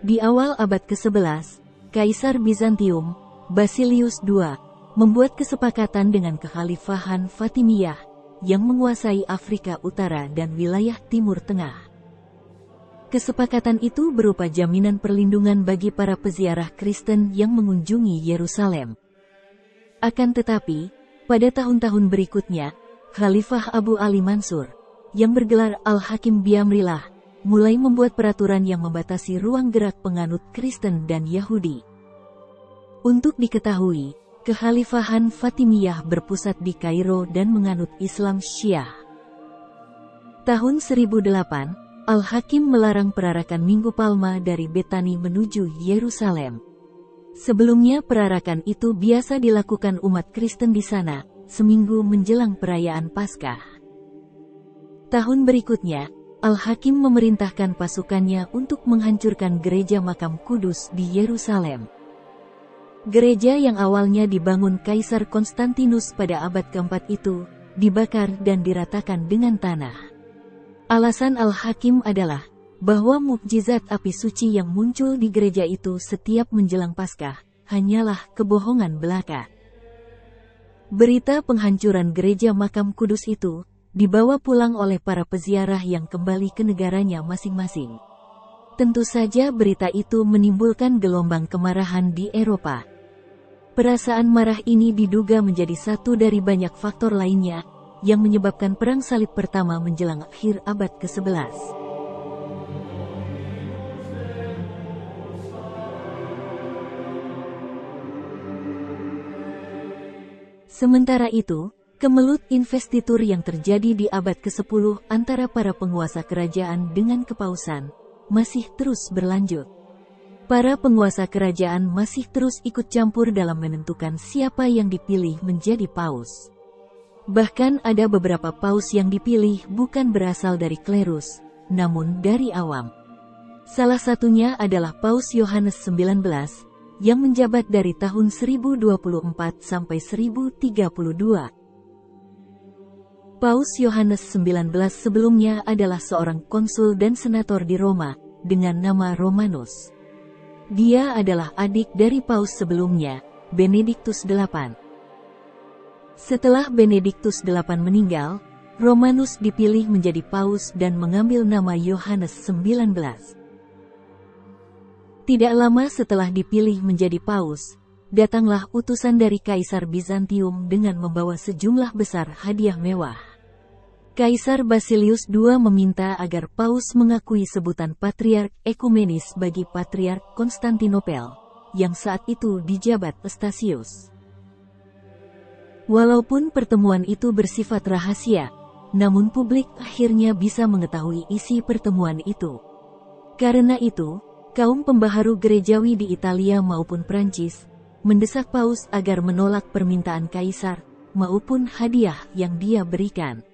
Di awal abad ke-11, Kaisar Bizantium, Basilius II, membuat kesepakatan dengan Kekhalifahan Fatimiyah yang menguasai Afrika Utara dan wilayah Timur Tengah. Kesepakatan itu berupa jaminan perlindungan bagi para peziarah Kristen yang mengunjungi Yerusalem. Akan tetapi, pada tahun-tahun berikutnya, Khalifah Abu Ali Mansur, yang bergelar Al-Hakim Biamrillah, mulai membuat peraturan yang membatasi ruang gerak penganut Kristen dan Yahudi. Untuk diketahui, Kekhalifahan Fatimiyah berpusat di Kairo dan menganut Islam Syiah. Tahun 1008, Al-Hakim melarang perarakan Minggu Palma dari Betani menuju Yerusalem. Sebelumnya perarakan itu biasa dilakukan umat Kristen di sana, seminggu menjelang perayaan Paskah. Tahun berikutnya, Al-Hakim memerintahkan pasukannya untuk menghancurkan gereja Makam Kudus di Yerusalem. Gereja yang awalnya dibangun Kaisar Konstantinus pada abad keempat itu, dibakar dan diratakan dengan tanah. Alasan Al-Hakim adalah bahwa mukjizat api suci yang muncul di gereja itu setiap menjelang Paskah hanyalah kebohongan belaka. Berita penghancuran gereja Makam Kudus itu dibawa pulang oleh para peziarah yang kembali ke negaranya masing-masing. Tentu saja berita itu menimbulkan gelombang kemarahan di Eropa. Perasaan marah ini diduga menjadi satu dari banyak faktor lainnya yang menyebabkan Perang Salib Pertama menjelang akhir abad ke-11. Sementara itu, kemelut investitur yang terjadi di abad ke-10 antara para penguasa kerajaan dengan kepausan masih terus berlanjut. Para penguasa kerajaan masih terus ikut campur dalam menentukan siapa yang dipilih menjadi paus. Bahkan ada beberapa paus yang dipilih bukan berasal dari klerus, namun dari awam. Salah satunya adalah Paus Yohanes XIX, yang menjabat dari tahun 1024 sampai 1032. Paus Yohanes XIX sebelumnya adalah seorang konsul dan senator di Roma, dengan nama Romanus. Dia adalah adik dari Paus sebelumnya, Benediktus VIII. Setelah Benediktus VIII meninggal, Romanus dipilih menjadi Paus dan mengambil nama Yohanes XIX. Tidak lama setelah dipilih menjadi Paus, datanglah utusan dari Kaisar Bizantium dengan membawa sejumlah besar hadiah mewah. Kaisar Basilius II meminta agar Paus mengakui sebutan Patriark Ekumenis bagi Patriark Konstantinopel, yang saat itu dijabat Eustachius. Walaupun pertemuan itu bersifat rahasia, namun publik akhirnya bisa mengetahui isi pertemuan itu. Karena itu, kaum pembaharu gerejawi di Italia maupun Prancis mendesak Paus agar menolak permintaan Kaisar maupun hadiah yang dia berikan.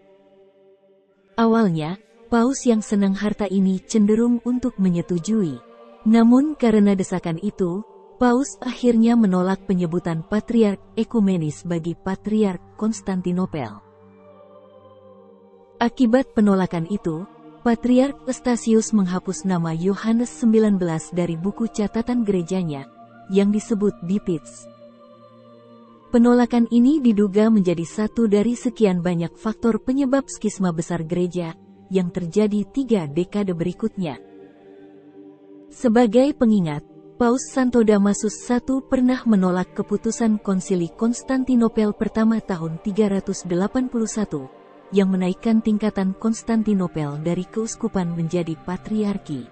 Awalnya, Paus yang senang harta ini cenderung untuk menyetujui. Namun karena desakan itu, Paus akhirnya menolak penyebutan Patriark Ekumenis bagi Patriark Konstantinopel. Akibat penolakan itu, Patriark Eustachius menghapus nama Yohanes XIX dari buku catatan gerejanya, yang disebut Dipitz. Penolakan ini diduga menjadi satu dari sekian banyak faktor penyebab skisma besar gereja, yang terjadi 3 dekade berikutnya. Sebagai pengingat, Paus Santo Damasus I pernah menolak keputusan Konsili Konstantinopel pertama tahun 381, yang menaikkan tingkatan Konstantinopel dari keuskupan menjadi patriarki.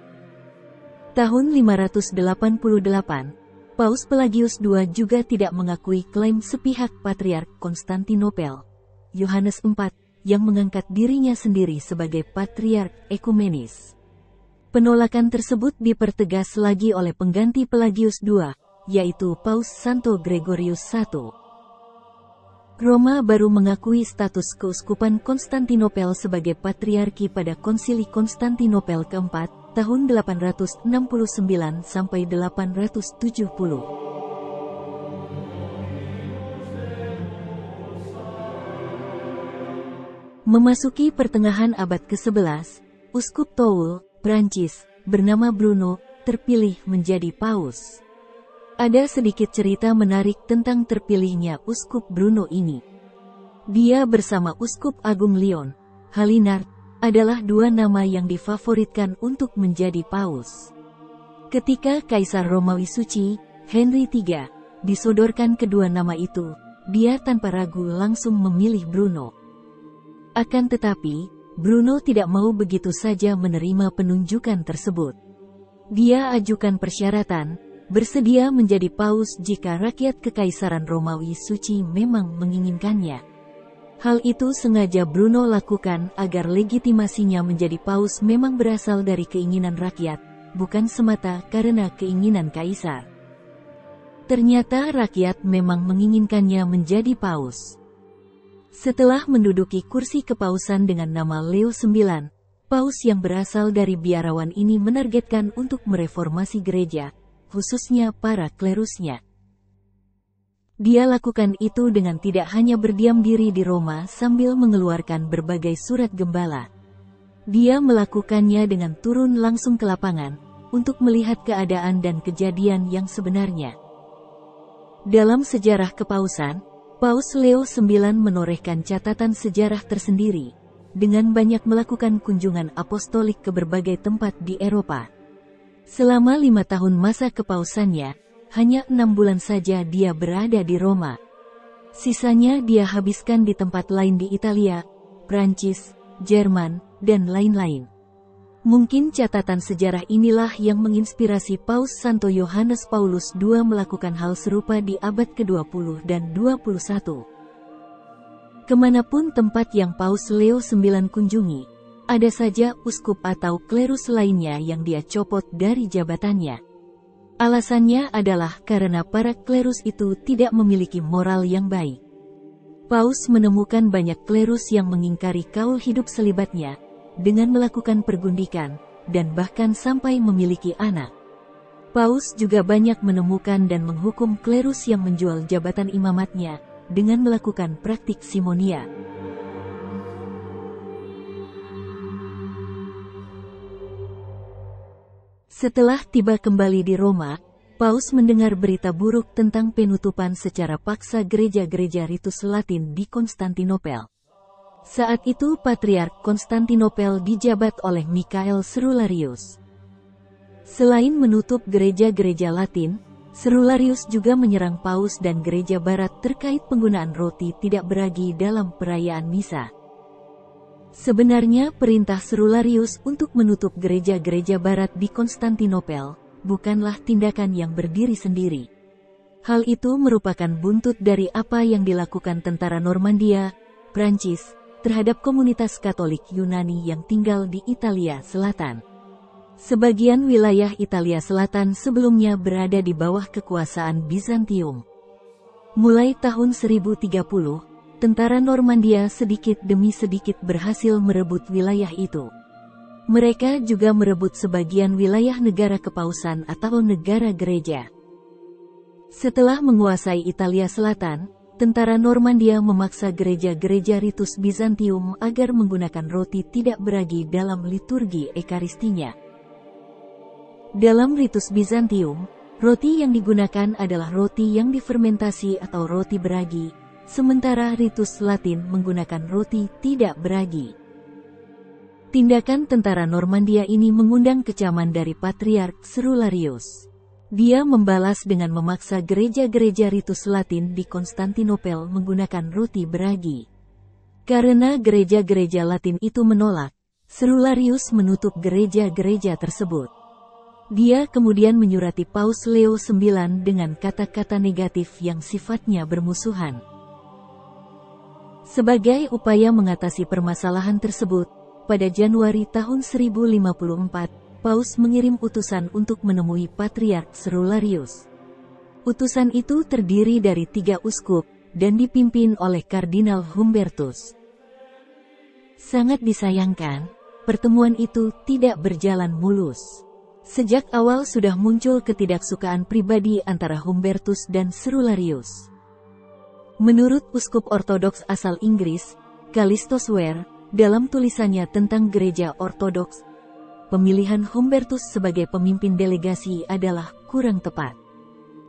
Tahun 588, Paus Pelagius II juga tidak mengakui klaim sepihak Patriark Konstantinopel, Yohanes IV, yang mengangkat dirinya sendiri sebagai Patriark Ekumenis. Penolakan tersebut dipertegas lagi oleh pengganti Pelagius II, yaitu Paus Santo Gregorius I. Roma baru mengakui status keuskupan Konstantinopel sebagai patriarki pada Konsili Konstantinopel keempat, tahun 869 sampai 870. Memasuki pertengahan abad ke-11, Uskup Toul, Prancis, bernama Bruno, terpilih menjadi paus. Ada sedikit cerita menarik tentang terpilihnya Uskup Bruno ini. Dia bersama Uskup Agung Lyon, Halinard, adalah dua nama yang difavoritkan untuk menjadi paus. Ketika Kaisar Romawi Suci, Henry III, disodorkan kedua nama itu, dia tanpa ragu langsung memilih Bruno. Akan tetapi, Bruno tidak mau begitu saja menerima penunjukan tersebut. Dia ajukan persyaratan, bersedia menjadi paus jika rakyat Kekaisaran Romawi Suci memang menginginkannya. Hal itu sengaja Bruno lakukan agar legitimasinya menjadi paus memang berasal dari keinginan rakyat, bukan semata karena keinginan kaisar. Ternyata rakyat memang menginginkannya menjadi paus. Setelah menduduki kursi kepausan dengan nama Leo IX, paus yang berasal dari biarawan ini menargetkan untuk mereformasi gereja, khususnya para klerusnya. Dia lakukan itu dengan tidak hanya berdiam diri di Roma sambil mengeluarkan berbagai surat gembala. Dia melakukannya dengan turun langsung ke lapangan, untuk melihat keadaan dan kejadian yang sebenarnya. Dalam sejarah kepausan, Paus Leo IX menorehkan catatan sejarah tersendiri, dengan banyak melakukan kunjungan apostolik ke berbagai tempat di Eropa. Selama 5 tahun masa kepausannya, hanya 6 bulan saja dia berada di Roma. Sisanya dia habiskan di tempat lain di Italia, Prancis, Jerman, dan lain-lain. Mungkin catatan sejarah inilah yang menginspirasi Paus Santo Yohanes Paulus II melakukan hal serupa di abad ke-20 dan 21. Kemanapun tempat yang Paus Leo IX kunjungi, ada saja uskup atau klerus lainnya yang dia copot dari jabatannya. Alasannya adalah karena para klerus itu tidak memiliki moral yang baik. Paus menemukan banyak klerus yang mengingkari kaul hidup selibatnya, dengan melakukan pergundikan, dan bahkan sampai memiliki anak. Paus juga banyak menemukan dan menghukum klerus yang menjual jabatan imamatnya, dengan melakukan praktik simonia. Setelah tiba kembali di Roma, Paus mendengar berita buruk tentang penutupan secara paksa gereja-gereja ritus Latin di Konstantinopel. Saat itu Patriark Konstantinopel dijabat oleh Mikhael Cerularius. Selain menutup gereja-gereja Latin, Cerularius juga menyerang Paus dan gereja Barat terkait penggunaan roti tidak beragi dalam perayaan misa. Sebenarnya perintah Cerularius untuk menutup gereja-gereja Barat di Konstantinopel bukanlah tindakan yang berdiri sendiri. Hal itu merupakan buntut dari apa yang dilakukan tentara Normandia, Prancis, terhadap komunitas Katolik Yunani yang tinggal di Italia Selatan. Sebagian wilayah Italia Selatan sebelumnya berada di bawah kekuasaan Bizantium. Mulai tahun 1030, tentara Normandia sedikit demi sedikit berhasil merebut wilayah itu. Mereka juga merebut sebagian wilayah negara kepausan atau negara gereja. Setelah menguasai Italia Selatan, tentara Normandia memaksa gereja-gereja ritus Bizantium agar menggunakan roti tidak beragi dalam liturgi ekaristinya. Dalam ritus Bizantium, roti yang digunakan adalah roti yang difermentasi atau roti beragi, sementara ritus Latin menggunakan roti tidak beragi. Tindakan tentara Normandia ini mengundang kecaman dari Patriark Cerularius. Dia membalas dengan memaksa gereja-gereja ritus Latin di Konstantinopel menggunakan roti beragi. Karena gereja-gereja Latin itu menolak, Cerularius menutup gereja-gereja tersebut. Dia kemudian menyurati Paus Leo IX dengan kata-kata negatif yang sifatnya bermusuhan. Sebagai upaya mengatasi permasalahan tersebut, pada Januari tahun 1054, Paus mengirim utusan untuk menemui Patriark Cerularius. Utusan itu terdiri dari 3 uskup, dan dipimpin oleh Kardinal Humbertus. Sangat disayangkan, pertemuan itu tidak berjalan mulus. Sejak awal sudah muncul ketidaksukaan pribadi antara Humbertus dan Cerularius. Menurut uskup ortodoks asal Inggris, Kallistos Ware, dalam tulisannya tentang gereja ortodoks, pemilihan Humbertus sebagai pemimpin delegasi adalah kurang tepat.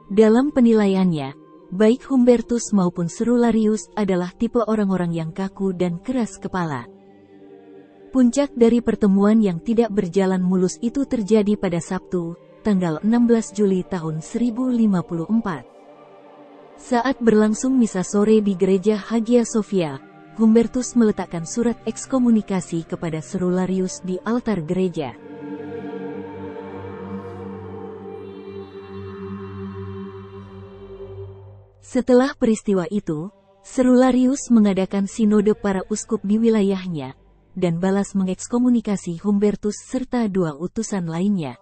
Dalam penilaiannya, baik Humbertus maupun Cerularius adalah tipe orang-orang yang kaku dan keras kepala. Puncak dari pertemuan yang tidak berjalan mulus itu terjadi pada Sabtu, tanggal 16 Juli tahun 1054. Saat berlangsung misa sore di gereja Hagia Sophia, Humbertus meletakkan surat ekskomunikasi kepada Cerularius di altar gereja. Setelah peristiwa itu, Cerularius mengadakan sinode para uskup di wilayahnya, dan balas mengekskomunikasi Humbertus serta 2 utusan lainnya.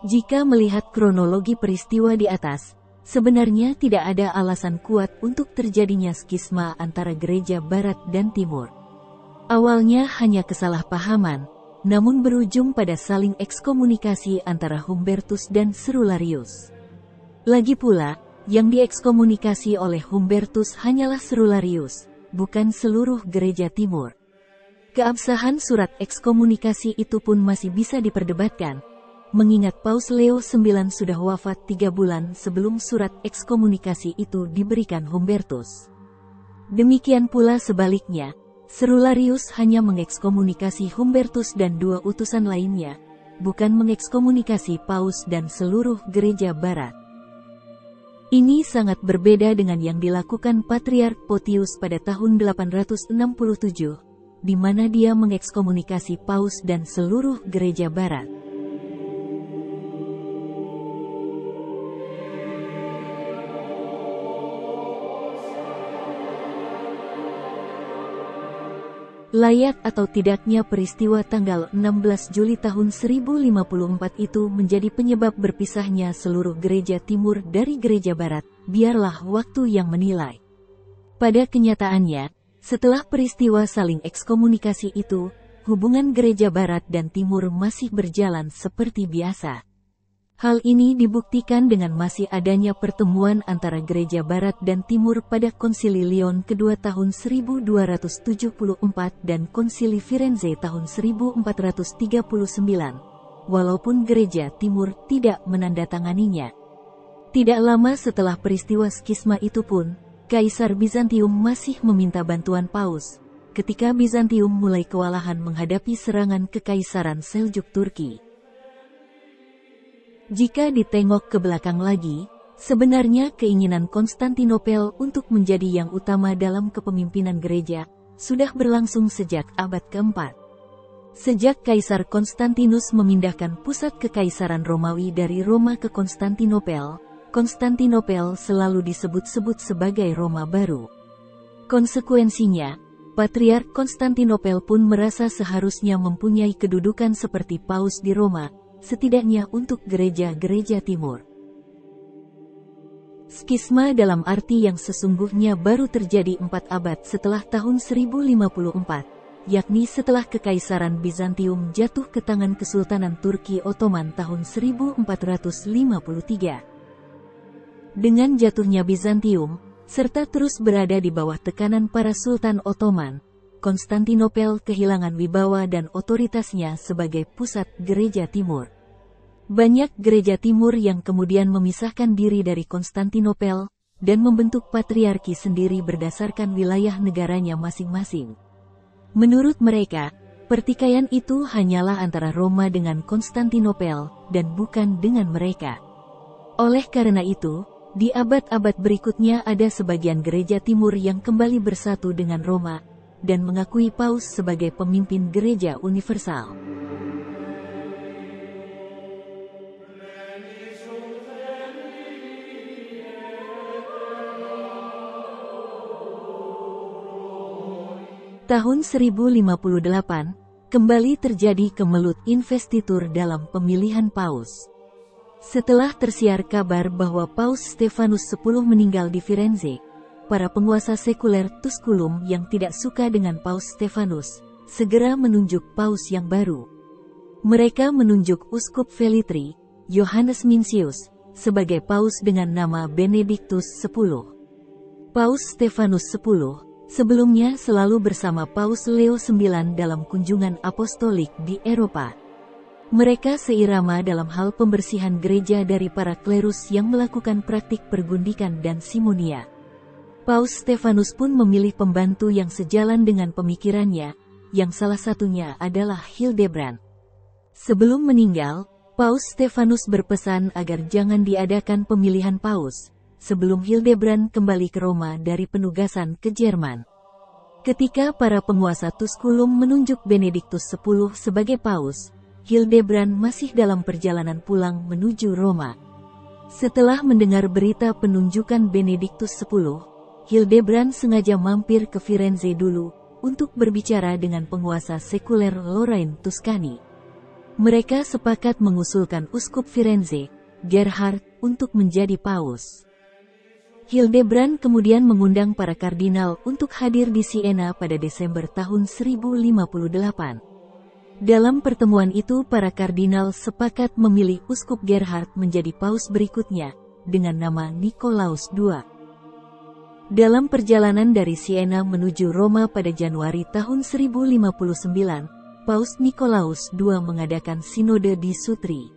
Jika melihat kronologi peristiwa di atas, sebenarnya tidak ada alasan kuat untuk terjadinya skisma antara gereja Barat dan Timur. Awalnya hanya kesalahpahaman, namun berujung pada saling ekskomunikasi antara Humbertus dan Cerularius. Lagi pula, yang diekskomunikasi oleh Humbertus hanyalah Cerularius, bukan seluruh gereja Timur. Keabsahan surat ekskomunikasi itu pun masih bisa diperdebatkan, mengingat Paus Leo IX sudah wafat 3 bulan sebelum surat ekskomunikasi itu diberikan Humbertus. Demikian pula sebaliknya, Cerularius hanya mengekskomunikasi Humbertus dan 2 utusan lainnya, bukan mengekskomunikasi Paus dan seluruh gereja Barat. Ini sangat berbeda dengan yang dilakukan Patriark Photius pada tahun 867, di mana dia mengekskomunikasi Paus dan seluruh gereja Barat. Layak atau tidaknya peristiwa tanggal 16 Juli tahun 1054 itu menjadi penyebab berpisahnya seluruh gereja Timur dari gereja Barat, biarlah waktu yang menilai. Pada kenyataannya, setelah peristiwa saling ekskomunikasi itu, hubungan gereja Barat dan Timur masih berjalan seperti biasa. Hal ini dibuktikan dengan masih adanya pertemuan antara gereja Barat dan Timur pada Konsili Lyon kedua tahun 1274 dan Konsili Firenze tahun 1439, walaupun gereja Timur tidak menandatanganinya. Tidak lama setelah peristiwa skisma itu pun, Kaisar Bizantium masih meminta bantuan Paus, ketika Bizantium mulai kewalahan menghadapi serangan Kekaisaran Seljuk Turki. Jika ditengok ke belakang lagi, sebenarnya keinginan Konstantinopel untuk menjadi yang utama dalam kepemimpinan gereja sudah berlangsung sejak abad keempat. Sejak Kaisar Konstantinus memindahkan pusat Kekaisaran Romawi dari Roma ke Konstantinopel, Konstantinopel selalu disebut-sebut sebagai Roma baru. Konsekuensinya, Patriark Konstantinopel pun merasa seharusnya mempunyai kedudukan seperti Paus di Roma, setidaknya untuk gereja-gereja Timur. Skisma dalam arti yang sesungguhnya baru terjadi 4 abad setelah tahun 1054, yakni setelah Kekaisaran Bizantium jatuh ke tangan Kesultanan Turki Ottoman tahun 1453. Dengan jatuhnya Bizantium, serta terus berada di bawah tekanan para Sultan Ottoman, Konstantinopel kehilangan wibawa dan otoritasnya sebagai pusat gereja Timur. Banyak gereja Timur yang kemudian memisahkan diri dari Konstantinopel dan membentuk patriarki sendiri berdasarkan wilayah negaranya masing-masing. Menurut mereka, pertikaian itu hanyalah antara Roma dengan Konstantinopel dan bukan dengan mereka. Oleh karena itu, di abad-abad berikutnya ada sebagian gereja Timur yang kembali bersatu dengan Roma dan mengakui Paus sebagai pemimpin gereja universal. Tahun 1058, kembali terjadi kemelut investitur dalam pemilihan Paus. Setelah tersiar kabar bahwa Paus Stefanus X meninggal di Firenze, para penguasa sekuler Tusculum yang tidak suka dengan Paus Stefanus, segera menunjuk Paus yang baru. Mereka menunjuk Uskup Velitri, Johannes Mincius, sebagai Paus dengan nama Benedictus X. Paus Stefanus X, Sebelumnya selalu bersama Paus Leo IX dalam kunjungan apostolik di Eropa. Mereka seirama dalam hal pembersihan gereja dari para klerus yang melakukan praktik pergundikan dan simonia. Paus Stefanus pun memilih pembantu yang sejalan dengan pemikirannya, yang salah satunya adalah Hildebrand. Sebelum meninggal, Paus Stefanus berpesan agar jangan diadakan pemilihan paus, sebelum Hildebrand kembali ke Roma dari penugasan ke Jerman. Ketika para penguasa Tusculum menunjuk Benediktus X sebagai paus, Hildebrand masih dalam perjalanan pulang menuju Roma. Setelah mendengar berita penunjukan Benediktus X, Hildebrand sengaja mampir ke Firenze dulu untuk berbicara dengan penguasa sekuler Lorraine Tuscany. Mereka sepakat mengusulkan Uskup Firenze, Gerhard, untuk menjadi paus. Hildebrand kemudian mengundang para kardinal untuk hadir di Siena pada Desember tahun 1058. Dalam pertemuan itu para kardinal sepakat memilih Uskup Gerhard menjadi paus berikutnya, dengan nama Nikolaus II. Dalam perjalanan dari Siena menuju Roma pada Januari tahun 1059, Paus Nikolaus II mengadakan sinode di Sutri.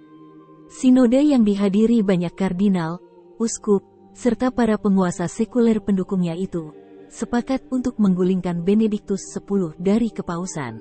Sinode yang dihadiri banyak kardinal, uskup, serta para penguasa sekuler pendukungnya itu, sepakat untuk menggulingkan Benediktus X dari kepausan.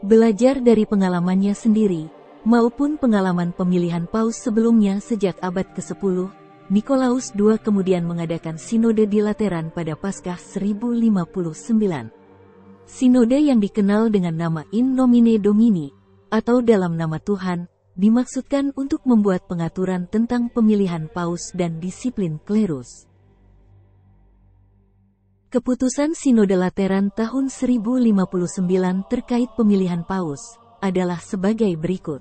Belajar dari pengalamannya sendiri, maupun pengalaman pemilihan paus sebelumnya sejak abad ke-10, Nikolaus II kemudian mengadakan sinode di Lateran pada Paskah 1059. Sinode yang dikenal dengan nama In Nomine Domini, atau dalam nama Tuhan, dimaksudkan untuk membuat pengaturan tentang pemilihan paus dan disiplin klerus. Keputusan Sinode Lateran tahun 1059 terkait pemilihan paus adalah sebagai berikut.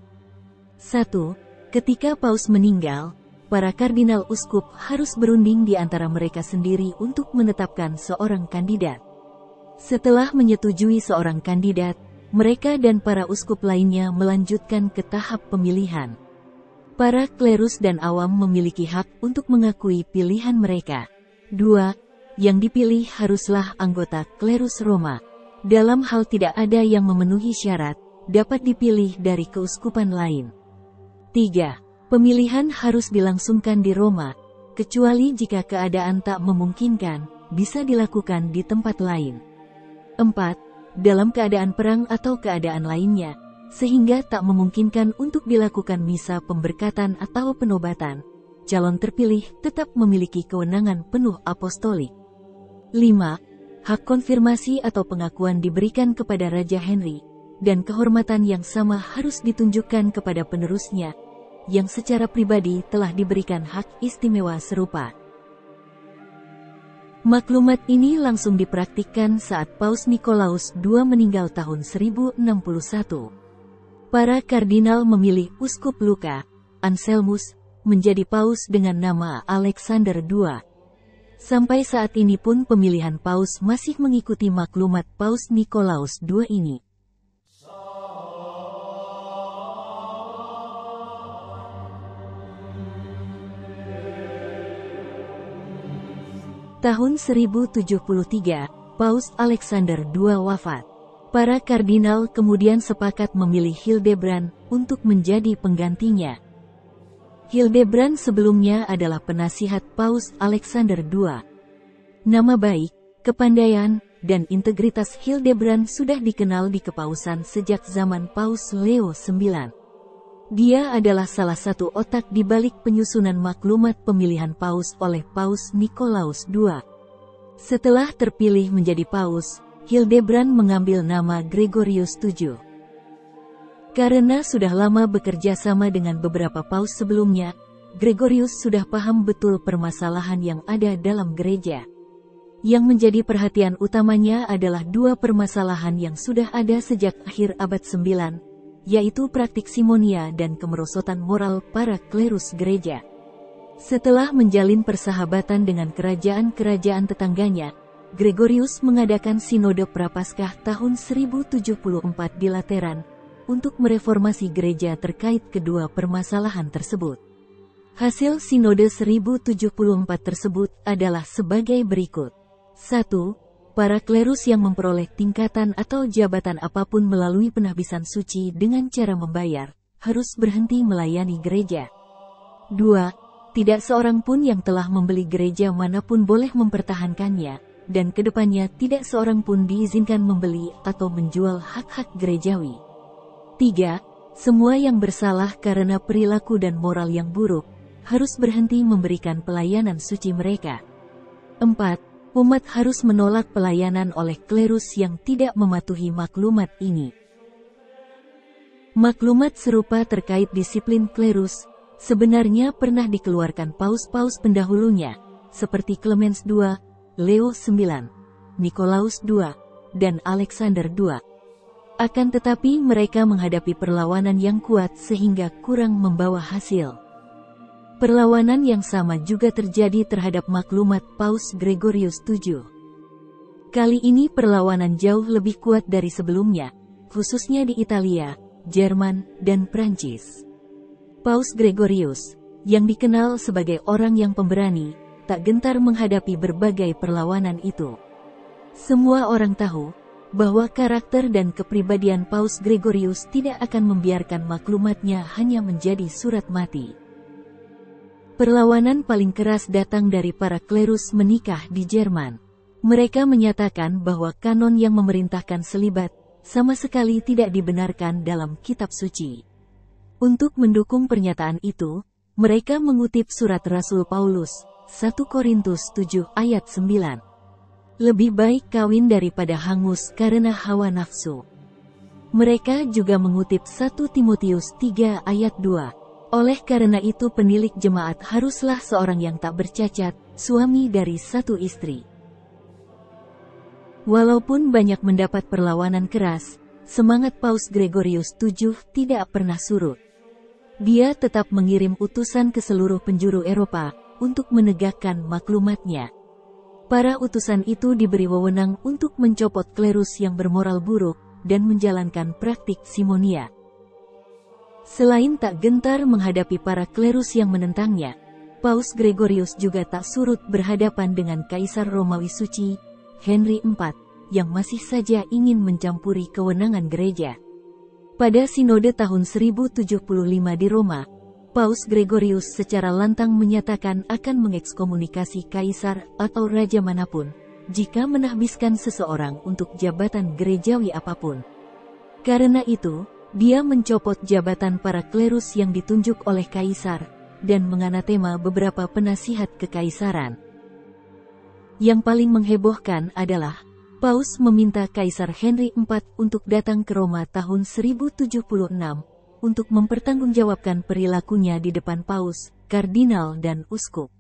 1. Ketika paus meninggal, para kardinal uskup harus berunding di antara mereka sendiri untuk menetapkan seorang kandidat. Setelah menyetujui seorang kandidat, mereka dan para uskup lainnya melanjutkan ke tahap pemilihan. Para klerus dan awam memiliki hak untuk mengakui pilihan mereka. 2. Yang dipilih haruslah anggota klerus Roma. Dalam hal tidak ada yang memenuhi syarat, dapat dipilih dari keuskupan lain. 3. Pemilihan harus dilangsungkan di Roma, kecuali jika keadaan tak memungkinkan, bisa dilakukan di tempat lain. 4. Dalam keadaan perang atau keadaan lainnya, sehingga tak memungkinkan untuk dilakukan misa pemberkatan atau penobatan, calon terpilih tetap memiliki kewenangan penuh apostolik. 5. Hak konfirmasi atau pengakuan diberikan kepada Raja Henry, dan kehormatan yang sama harus ditunjukkan kepada penerusnya, yang secara pribadi telah diberikan hak istimewa serupa. Maklumat ini langsung dipraktikkan saat Paus Nikolaus II meninggal tahun 1061. Para kardinal memilih Uskup Lucca, Anselmus, menjadi paus dengan nama Alexander II. Sampai saat ini pun pemilihan paus masih mengikuti maklumat Paus Nikolaus II ini. Tahun 1073, Paus Alexander II wafat. Para kardinal kemudian sepakat memilih Hildebrand untuk menjadi penggantinya. Hildebrand sebelumnya adalah penasihat Paus Alexander II. Nama baik, kepandaian, dan integritas Hildebrand sudah dikenal di kepausan sejak zaman Paus Leo IX. Dia adalah salah satu otak di balik penyusunan maklumat pemilihan paus oleh Paus Nikolaus II. Setelah terpilih menjadi paus, Hildebrand mengambil nama Gregorius VII. Karena sudah lama bekerja sama dengan beberapa paus sebelumnya, Gregorius sudah paham betul permasalahan yang ada dalam gereja. Yang menjadi perhatian utamanya adalah dua permasalahan yang sudah ada sejak akhir abad 9, yaitu praktik simonia dan kemerosotan moral para klerus gereja. Setelah menjalin persahabatan dengan kerajaan-kerajaan tetangganya, Gregorius mengadakan sinode Prapaskah tahun 1074 di Lateran, untuk mereformasi gereja terkait kedua permasalahan tersebut. Hasil Sinode 1074 tersebut adalah sebagai berikut. 1. Para klerus yang memperoleh tingkatan atau jabatan apapun melalui penahbisan suci dengan cara membayar, harus berhenti melayani gereja. 2. Tidak seorang pun yang telah membeli gereja manapun boleh mempertahankannya, dan kedepannya tidak seorang pun diizinkan membeli atau menjual hak-hak gerejawi. 3. Semua yang bersalah karena perilaku dan moral yang buruk, harus berhenti memberikan pelayanan suci mereka. 4. Umat harus menolak pelayanan oleh klerus yang tidak mematuhi maklumat ini. Maklumat serupa terkait disiplin klerus sebenarnya pernah dikeluarkan paus-paus pendahulunya, seperti Clemens II, Leo IX, Nikolaus II, dan Alexander II. Akan tetapi mereka menghadapi perlawanan yang kuat sehingga kurang membawa hasil. Perlawanan yang sama juga terjadi terhadap maklumat Paus Gregorius VII. Kali ini perlawanan jauh lebih kuat dari sebelumnya, khususnya di Italia, Jerman, dan Prancis. Paus Gregorius, yang dikenal sebagai orang yang pemberani, tak gentar menghadapi berbagai perlawanan itu. Semua orang tahu bahwa karakter dan kepribadian Paus Gregorius tidak akan membiarkan maklumatnya hanya menjadi surat mati. Perlawanan paling keras datang dari para klerus menikah di Jerman. Mereka menyatakan bahwa kanon yang memerintahkan selibat sama sekali tidak dibenarkan dalam kitab suci. Untuk mendukung pernyataan itu, mereka mengutip surat Rasul Paulus, 1 Korintus 7 ayat 9. Lebih baik kawin daripada hangus karena hawa nafsu. Mereka juga mengutip 1 Timotius 3 ayat 2. Oleh karena itu penilik jemaat haruslah seorang yang tak bercacat, suami dari satu istri. Walaupun banyak mendapat perlawanan keras, semangat Paus Gregorius VII tidak pernah surut. Dia tetap mengirim utusan ke seluruh penjuru Eropa untuk menegakkan maklumatnya. Para utusan itu diberi wewenang untuk mencopot klerus yang bermoral buruk dan menjalankan praktik simonia. Selain tak gentar menghadapi para klerus yang menentangnya, Paus Gregorius juga tak surut berhadapan dengan Kaisar Romawi Suci, Henry IV, yang masih saja ingin mencampuri kewenangan gereja. Pada Sinode tahun 1075 di Roma, Paus Gregorius secara lantang menyatakan akan mengekskomunikasi kaisar atau raja manapun, jika menahbiskan seseorang untuk jabatan gerejawi apapun. Karena itu, dia mencopot jabatan para klerus yang ditunjuk oleh kaisar, dan menganatema beberapa penasihat kekaisaran. Yang paling menghebohkan adalah, Paus meminta Kaisar Henry IV untuk datang ke Roma tahun 1076, untuk mempertanggungjawabkan perilakunya di depan Paus, Kardinal dan Uskup.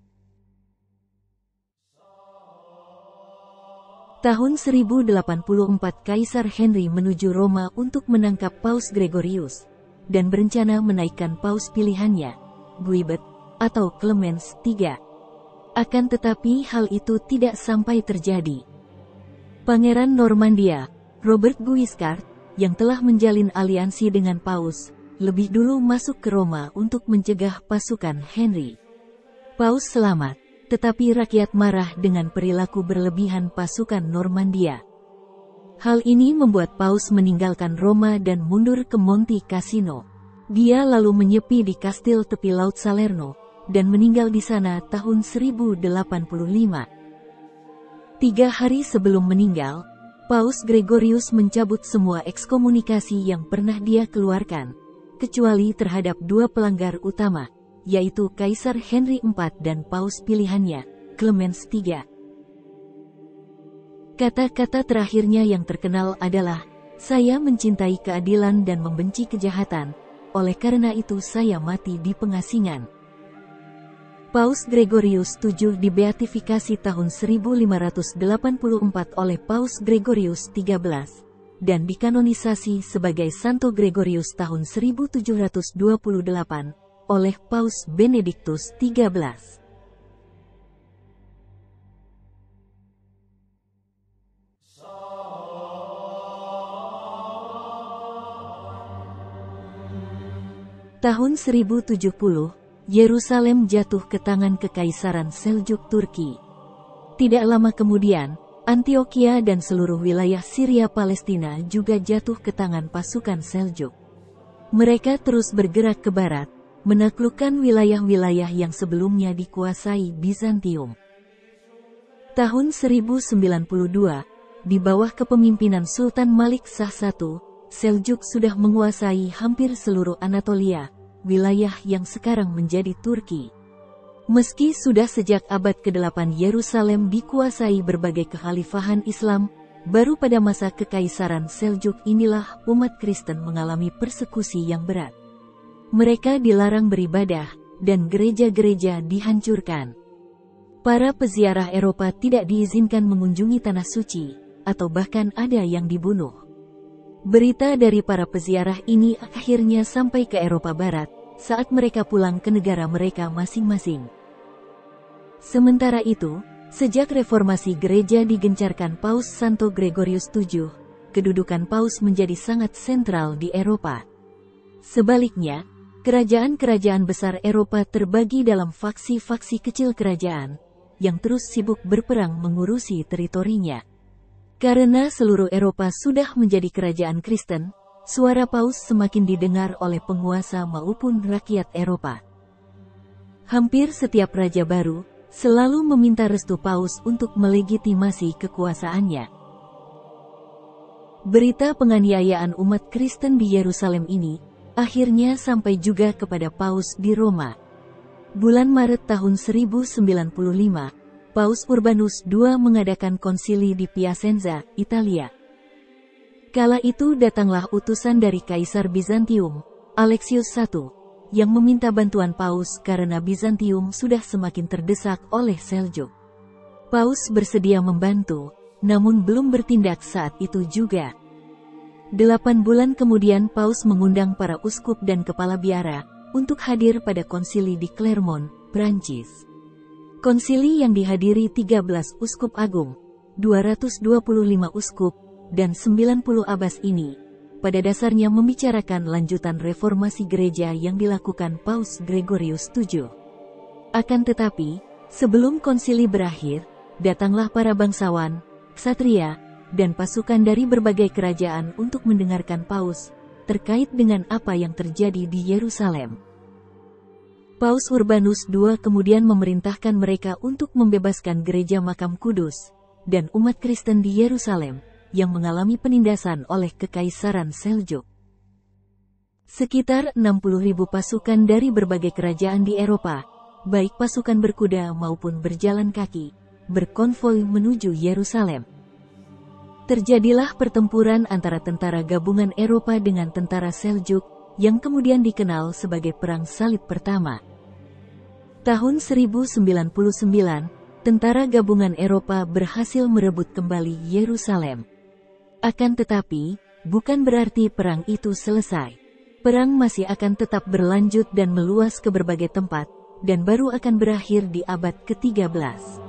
Tahun 1084 Kaisar Henry menuju Roma untuk menangkap Paus Gregorius, dan berencana menaikkan Paus pilihannya, Guibert, atau Clemens III. Akan tetapi hal itu tidak sampai terjadi. Pangeran Normandia, Robert Guiscard, yang telah menjalin aliansi dengan Paus, lebih dulu masuk ke Roma untuk mencegah pasukan Henry. Paus selamat. Tetapi rakyat marah dengan perilaku berlebihan pasukan Normandia. Hal ini membuat Paus meninggalkan Roma dan mundur ke Monte Cassino. Dia lalu menyepi di kastil tepi laut Salerno, dan meninggal di sana tahun 1085. 3 hari sebelum meninggal, Paus Gregorius mencabut semua ekskomunikasi yang pernah dia keluarkan, kecuali terhadap 2 pelanggar utama, yaitu Kaisar Henry IV dan Paus pilihannya, Clemens III. Kata-kata terakhirnya yang terkenal adalah, "Saya mencintai keadilan dan membenci kejahatan, oleh karena itu saya mati di pengasingan." Paus Gregorius VII dibeatifikasi tahun 1584 oleh Paus Gregorius XIII, dan dikanonisasi sebagai Santo Gregorius tahun 1728, oleh Paus Benediktus XIII. Tahun 1070, Yerusalem jatuh ke tangan Kekaisaran Seljuk Turki. Tidak lama kemudian, Antioquia dan seluruh wilayah Syria Palestina juga jatuh ke tangan pasukan Seljuk. Mereka terus bergerak ke barat, menaklukkan wilayah-wilayah yang sebelumnya dikuasai Bizantium. Tahun 1092, di bawah kepemimpinan Sultan Malik Shah I, Seljuk sudah menguasai hampir seluruh Anatolia, wilayah yang sekarang menjadi Turki. Meski sudah sejak abad ke-8 Yerusalem dikuasai berbagai kekhalifahan Islam, baru pada masa Kekaisaran Seljuk inilah umat Kristen mengalami persekusi yang berat. Mereka dilarang beribadah, dan gereja-gereja dihancurkan. Para peziarah Eropa tidak diizinkan mengunjungi tanah suci, atau bahkan ada yang dibunuh. Berita dari para peziarah ini akhirnya sampai ke Eropa Barat, saat mereka pulang ke negara mereka masing-masing. Sementara itu, sejak reformasi gereja digencarkan Paus Santo Gregorius VII, kedudukan Paus menjadi sangat sentral di Eropa. Sebaliknya, kerajaan-kerajaan besar Eropa terbagi dalam faksi-faksi kecil kerajaan, yang terus sibuk berperang mengurusi teritorinya. Karena seluruh Eropa sudah menjadi kerajaan Kristen, suara Paus semakin didengar oleh penguasa maupun rakyat Eropa. Hampir setiap raja baru selalu meminta restu Paus untuk melegitimasi kekuasaannya. Berita penganiayaan umat Kristen di Yerusalem ini akhirnya sampai juga kepada Paus di Roma. Bulan Maret tahun 1095, Paus Urbanus II mengadakan konsili di Piacenza, Italia. Kala itu datanglah utusan dari Kaisar Bizantium, Alexius I, yang meminta bantuan Paus karena Bizantium sudah semakin terdesak oleh Seljuk. Paus bersedia membantu, namun belum bertindak saat itu juga. 8 bulan kemudian Paus mengundang para uskup dan kepala biara untuk hadir pada konsili di Clermont, Prancis. Konsili yang dihadiri 13 uskup agung, 225 uskup, dan 90 abbas ini, pada dasarnya membicarakan lanjutan reformasi gereja yang dilakukan Paus Gregorius VII. Akan tetapi, sebelum konsili berakhir, datanglah para bangsawan, ksatria, dan pasukan dari berbagai kerajaan untuk mendengarkan Paus, terkait dengan apa yang terjadi di Yerusalem. Paus Urbanus II kemudian memerintahkan mereka untuk membebaskan gereja Makam Kudus, dan umat Kristen di Yerusalem, yang mengalami penindasan oleh Kekaisaran Seljuk. Sekitar 60.000 pasukan dari berbagai kerajaan di Eropa, baik pasukan berkuda maupun berjalan kaki, berkonvoi menuju Yerusalem. Terjadilah pertempuran antara tentara gabungan Eropa dengan tentara Seljuk, yang kemudian dikenal sebagai Perang Salib Pertama. Tahun 1099, tentara gabungan Eropa berhasil merebut kembali Yerusalem. Akan tetapi, bukan berarti perang itu selesai. Perang masih akan tetap berlanjut dan meluas ke berbagai tempat, dan baru akan berakhir di abad ke-13.